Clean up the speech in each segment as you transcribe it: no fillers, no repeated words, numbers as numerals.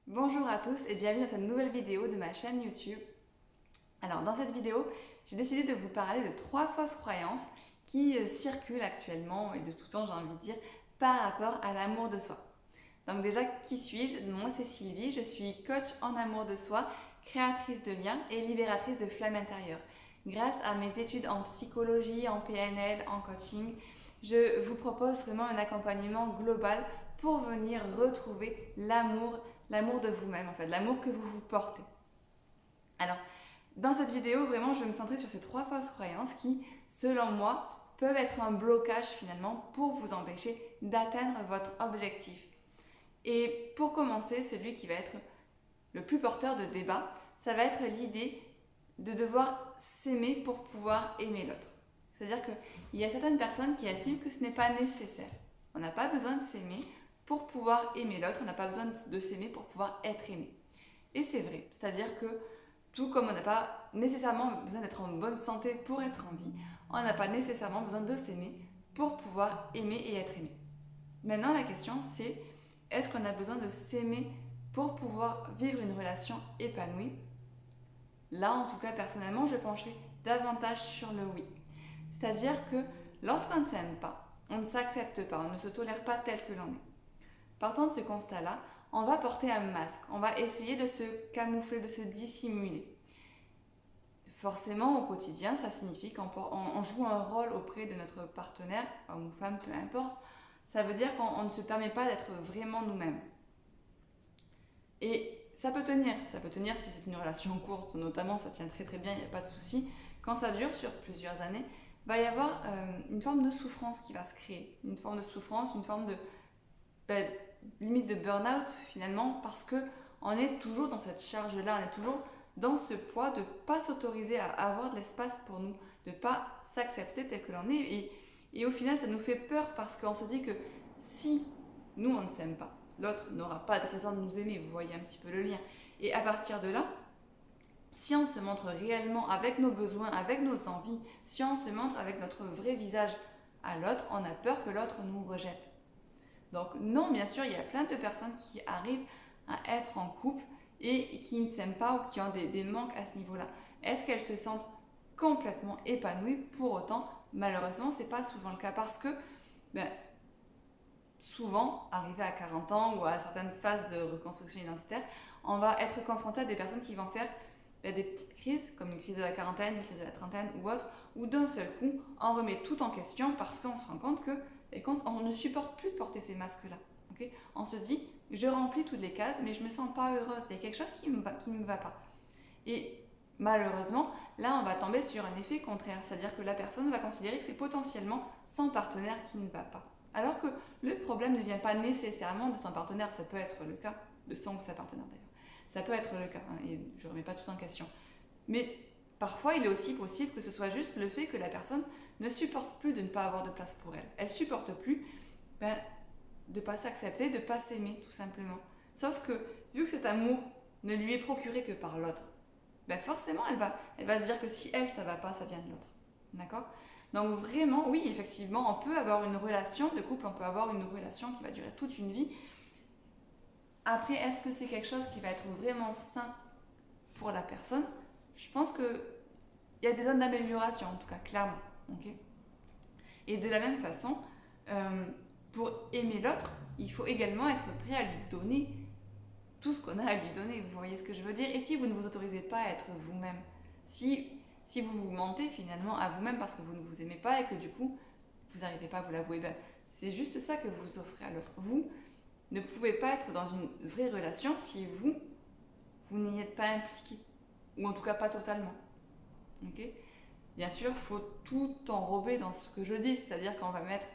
Bonjour à tous et bienvenue dans cette nouvelle vidéo de ma chaîne YouTube. Alors dans cette vidéo, j'ai décidé de vous parler de 3 fausses croyances qui circulent actuellement et de tout temps j'ai envie de dire par rapport à l'amour de soi. Donc déjà, qui suis-je? Moi c'est Sylvie, je suis coach en amour de soi, créatrice de liens et libératrice de flammes intérieures. Grâce à mes études en psychologie, en PNL, en coaching, je vous propose vraiment un accompagnement global pour venir retrouver l'amour de vous-même en fait, l'amour que vous vous portez. Alors, dans cette vidéo, vraiment, je vais me centrer sur ces 3 fausses croyances qui, selon moi, peuvent être un blocage finalement pour vous empêcher d'atteindre votre objectif. Et pour commencer, celui qui va être le plus porteur de débat, ça va être l'idée de devoir s'aimer pour pouvoir aimer l'autre. C'est-à-dire qu'il y a certaines personnes qui estiment que ce n'est pas nécessaire. On n'a pas besoin de s'aimer pour pouvoir aimer l'autre, on n'a pas besoin de s'aimer pour pouvoir être aimé. Et c'est vrai, c'est-à-dire que tout comme on n'a pas nécessairement besoin d'être en bonne santé pour être en vie, on n'a pas nécessairement besoin de s'aimer pour pouvoir aimer et être aimé. Maintenant, la question c'est, est-ce qu'on a besoin de s'aimer pour pouvoir vivre une relation épanouie? Là, en tout cas, personnellement, je pencherai davantage sur le oui. C'est-à-dire que lorsqu'on ne s'aime pas, on ne s'accepte pas, on ne se tolère pas tel que l'on est. Partant de ce constat-là, on va porter un masque, on va essayer de se camoufler, de se dissimuler. Forcément, au quotidien, ça signifie qu'on joue un rôle auprès de notre partenaire, homme ou femme, peu importe. Ça veut dire qu'on ne se permet pas d'être vraiment nous-mêmes. Et ça peut tenir si c'est une relation courte, notamment, ça tient très très bien, il n'y a pas de souci. Quand ça dure sur plusieurs années, il va y avoir une forme de souffrance qui va se créer, une forme de souffrance, une forme de ben, limite de burn-out finalement, parce que on est toujours dans cette charge-là, on est toujours dans ce poids de ne pas s'autoriser à avoir de l'espace pour nous, de ne pas s'accepter tel que l'on est. Et au final, ça nous fait peur parce qu'on se dit que si nous, on ne s'aime pas, l'autre n'aura pas de raison de nous aimer, vous voyez un petit peu le lien. Et à partir de là, si on se montre réellement avec nos besoins, avec nos envies, si on se montre avec notre vrai visage à l'autre, on a peur que l'autre nous rejette. Donc non, bien sûr, il y a plein de personnes qui arrivent à être en couple et qui ne s'aiment pas ou qui ont des manques à ce niveau-là. Est-ce qu'elles se sentent complètement épanouies? Pour autant, malheureusement, ce n'est pas souvent le cas parce que ben, souvent, arrivé à 40 ans ou à certaines phases de reconstruction identitaire, on va être confronté à des personnes qui vont faire des petites crises, comme une crise de la quarantaine, une crise de la trentaine ou autre, où d'un seul coup, on remet tout en question parce qu'on se rend compte que quand on ne supporte plus de porter ces masques-là. Okay, on se dit, je remplis toutes les cases, mais je ne me sens pas heureuse, il y a quelque chose qui ne me va pas. Et malheureusement, là, on va tomber sur un effet contraire, c'est-à-dire que la personne va considérer que c'est potentiellement son partenaire qui ne va pas. Alors que le problème ne vient pas nécessairement de son partenaire, ça peut être le cas de son ou sa partenaire d'ailleurs. Ça peut être le cas, hein, et je ne remets pas tout en question. Mais parfois, il est aussi possible que ce soit juste le fait que la personne ne supporte plus de ne pas avoir de place pour elle. Elle ne supporte plus de ne pas s'accepter, de ne pas s'aimer, tout simplement. Sauf que, vu que cet amour ne lui est procuré que par l'autre, forcément, elle va se dire que si elle, ça va pas, ça vient de l'autre. D'accord? Donc vraiment, oui, effectivement, on peut avoir une relation de couple, on peut avoir une relation qui va durer toute une vie. Après, est-ce que c'est quelque chose qui va être vraiment sain pour la personne? Je pense qu'il y a des zones d'amélioration, en tout cas, clairement. Okay, et de la même façon, pour aimer l'autre, il faut également être prêt à lui donner tout ce qu'on a à lui donner. Vous voyez ce que je veux dire? Et si vous ne vous autorisez pas à être vous-même, si vous vous mentez finalement à vous-même parce que vous ne vous aimez pas et que du coup, vous n'arrivez pas à vous l'avouer, c'est juste ça que vous offrez à l'autre. Vous ne pouvez pas être dans une vraie relation si vous n'y êtes pas impliqué. Ou en tout cas pas totalement. Okay, bien sûr, il faut tout enrober dans ce que je dis, c'est-à-dire qu'on va mettre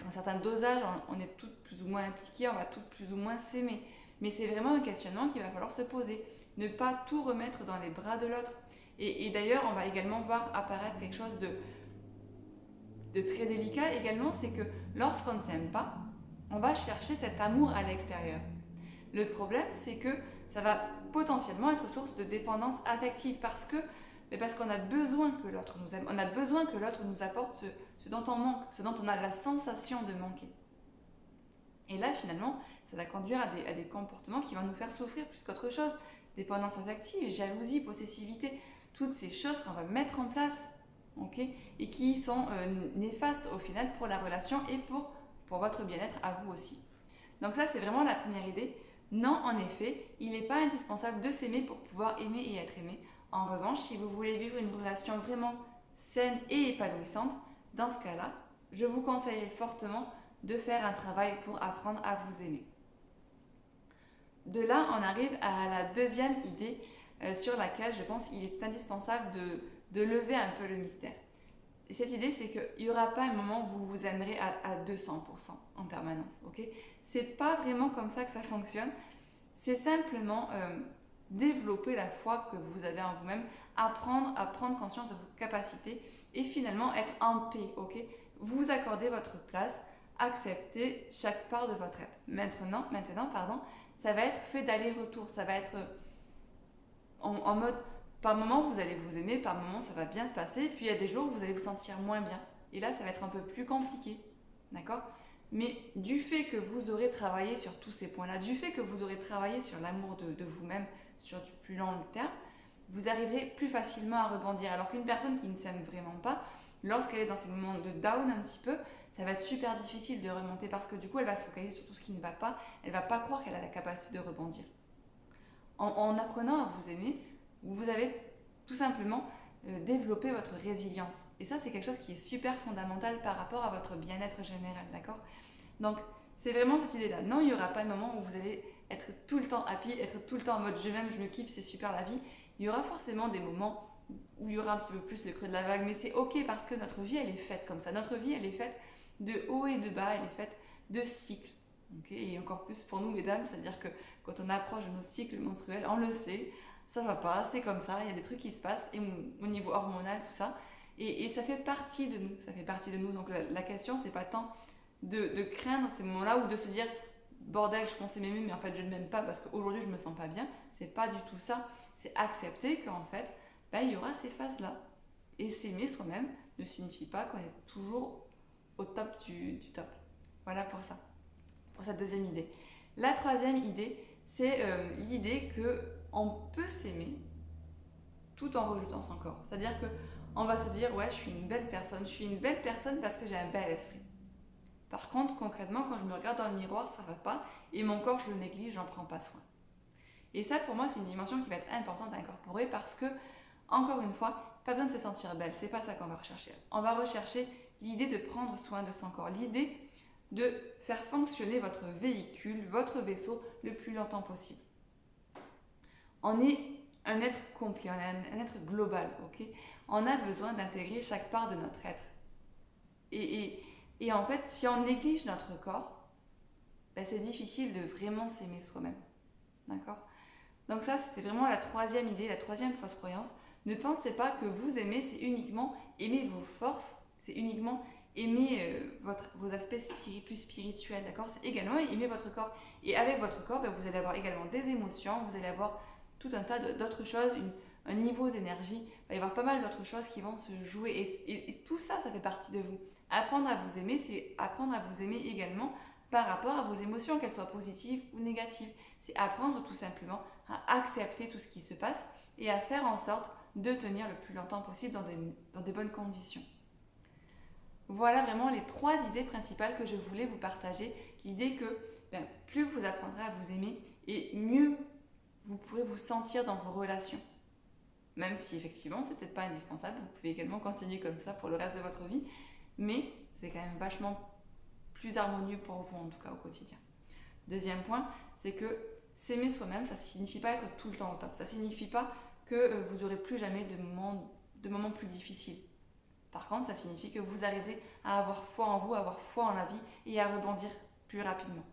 un certain dosage, on est toutes plus ou moins impliquées, on va toutes plus ou moins s'aimer. Mais c'est vraiment un questionnement qu'il va falloir se poser. Ne pas tout remettre dans les bras de l'autre. Et d'ailleurs, on va également voir apparaître quelque chose de très délicat également, c'est que lorsqu'on ne s'aime pas, on va chercher cet amour à l'extérieur. Le problème, c'est que ça va potentiellement être source de dépendance affective parce qu'on a besoin que l'autre nous aime, on a besoin que l'autre nous apporte ce dont on manque, ce dont on a la sensation de manquer. Et là, finalement, ça va conduire à des comportements qui vont nous faire souffrir plus qu'autre chose. Dépendance affective, jalousie, possessivité, toutes ces choses qu'on va mettre en place, ok, et qui sont néfastes au final pour la relation et pour votre bien-être à vous aussi. Donc ça, c'est vraiment la première idée. Non, en effet, il n'est pas indispensable de s'aimer pour pouvoir aimer et être aimé. En revanche, si vous voulez vivre une relation vraiment saine et épanouissante, dans ce cas-là, je vous conseillerais fortement de faire un travail pour apprendre à vous aimer. De là, on arrive à la deuxième idée sur laquelle je pense qu'il est indispensable de lever un peu le mystère. Cette idée, c'est qu'il n'y aura pas un moment où vous vous aimerez à 200% en permanence. Okay, c'est pas vraiment comme ça que ça fonctionne. C'est simplement développer la foi que vous avez en vous-même, apprendre à prendre conscience de vos capacités et finalement être en paix. Okay, vous accordez votre place, accepter chaque part de votre être. Maintenant, ça va être fait d'aller-retour. Ça va être en mode, par moment, vous allez vous aimer, par moment, ça va bien se passer. Puis il y a des jours où vous allez vous sentir moins bien. Et là, ça va être un peu plus compliqué. D'accord ? Mais du fait que vous aurez travaillé sur tous ces points-là, du fait que vous aurez travaillé sur l'amour de vous-même sur du plus long terme, vous arriverez plus facilement à rebondir. Alors qu'une personne qui ne s'aime vraiment pas, lorsqu'elle est dans ces moments de down un petit peu, ça va être super difficile de remonter parce que du coup, elle va se focaliser sur tout ce qui ne va pas. Elle ne va pas croire qu'elle a la capacité de rebondir. En apprenant à vous aimer, vous avez tout simplement développé votre résilience. Et ça, c'est quelque chose qui est super fondamental par rapport à votre bien-être général, d'accord ? Donc, c'est vraiment cette idée-là. Non, il n'y aura pas de moment où vous allez être tout le temps happy, être tout le temps en mode je m'aime, je me kiffe, c'est super la vie. Il y aura forcément des moments où il y aura un petit peu plus le creux de la vague, mais c'est ok parce que notre vie, elle est faite comme ça. Notre vie, elle est faite de haut et de bas, elle est faite de cycles. Okay, et encore plus pour nous, mesdames, c'est-à-dire que quand on approche de nos cycles menstruels, on le sait, ça va pas, c'est comme ça, il y a des trucs qui se passent et au niveau hormonal, tout ça. Et ça fait partie de nous, ça fait partie de nous. Donc la question, c'est pas tant de craindre ces moments-là ou de se dire bordel, je pensais m'aimer, mais en fait je ne m'aime pas parce qu'aujourd'hui je me sens pas bien. C'est pas du tout ça. C'est accepter qu'en fait, il y aura ces phases-là. Et s'aimer soi-même ne signifie pas qu'on est toujours au top du top. Voilà pour ça, pour cette deuxième idée. La troisième idée, c'est l'idée qu'on peut s'aimer tout en rejetant son corps. C'est-à-dire qu'on va se dire, ouais, je suis une belle personne parce que j'ai un bel esprit. Par contre, concrètement, quand je me regarde dans le miroir, ça va pas, et mon corps, je le néglige, j'en prends pas soin. Et ça, pour moi, c'est une dimension qui va être importante à incorporer parce que, encore une fois, pas besoin de se sentir belle, c'est pas ça qu'on va rechercher. On va rechercher l'idée de prendre soin de son corps, l'idée de faire fonctionner votre véhicule, votre vaisseau, le plus longtemps possible. On est un être complet, on est un être global, ok ? On a besoin d'intégrer chaque part de notre être. Et en fait, si on néglige notre corps, c'est difficile de vraiment s'aimer soi-même. D'accord ? Donc ça, c'était vraiment la troisième idée, la troisième fausse croyance. Ne pensez pas que vous aimer, c'est uniquement aimer vos forces, c'est uniquement aimer vos aspects plus spirituels, d'accord ? C'est également aimer votre corps. Et avec votre corps, vous allez avoir également des émotions, vous allez avoir tout un tas d'autres choses, un niveau d'énergie, il va y avoir pas mal d'autres choses qui vont se jouer. Et tout ça, ça fait partie de vous. Apprendre à vous aimer, c'est apprendre à vous aimer également par rapport à vos émotions, qu'elles soient positives ou négatives. C'est apprendre tout simplement à accepter tout ce qui se passe et à faire en sorte de tenir le plus longtemps possible dans des bonnes conditions. Voilà vraiment les trois idées principales que je voulais vous partager. L'idée que plus vous apprendrez à vous aimer et mieux vous pourrez vous sentir dans vos relations. Même si effectivement c'est peut-être pas indispensable, vous pouvez également continuer comme ça pour le reste de votre vie, mais c'est quand même vachement plus harmonieux pour vous en tout cas au quotidien. Deuxième point, c'est que s'aimer soi-même, ça ne signifie pas être tout le temps au top. Ça ne signifie pas que vous n'aurez plus jamais de moments plus difficiles. Par contre, ça signifie que vous arrivez à avoir foi en vous, à avoir foi en la vie et à rebondir plus rapidement.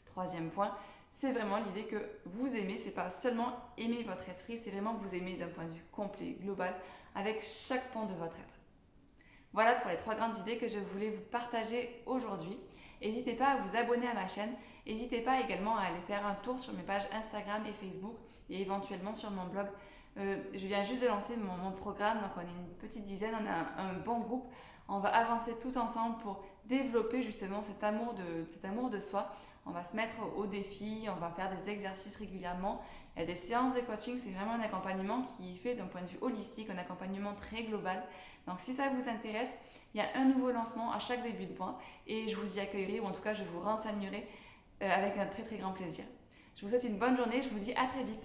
Troisième point, c'est vraiment l'idée que vous aimez, c'est pas seulement aimer votre esprit, c'est vraiment vous aimer d'un point de vue complet, global, avec chaque pan de votre être. Voilà pour les trois grandes idées que je voulais vous partager aujourd'hui. N'hésitez pas à vous abonner à ma chaîne, n'hésitez pas également à aller faire un tour sur mes pages Instagram et Facebook et éventuellement sur mon blog. Je viens juste de lancer mon programme, donc on est une petite dizaine, on a un bon groupe. On va avancer tout ensemble pour développer justement cet amour de soi. On va se mettre au défi, on va faire des exercices régulièrement. Il y a des séances de coaching, c'est vraiment un accompagnement qui est fait d'un point de vue holistique, un accompagnement très global. Donc si ça vous intéresse, il y a un nouveau lancement à chaque début de mois et je vous y accueillerai, ou en tout cas je vous renseignerai avec un très très grand plaisir. Je vous souhaite une bonne journée, je vous dis à très vite.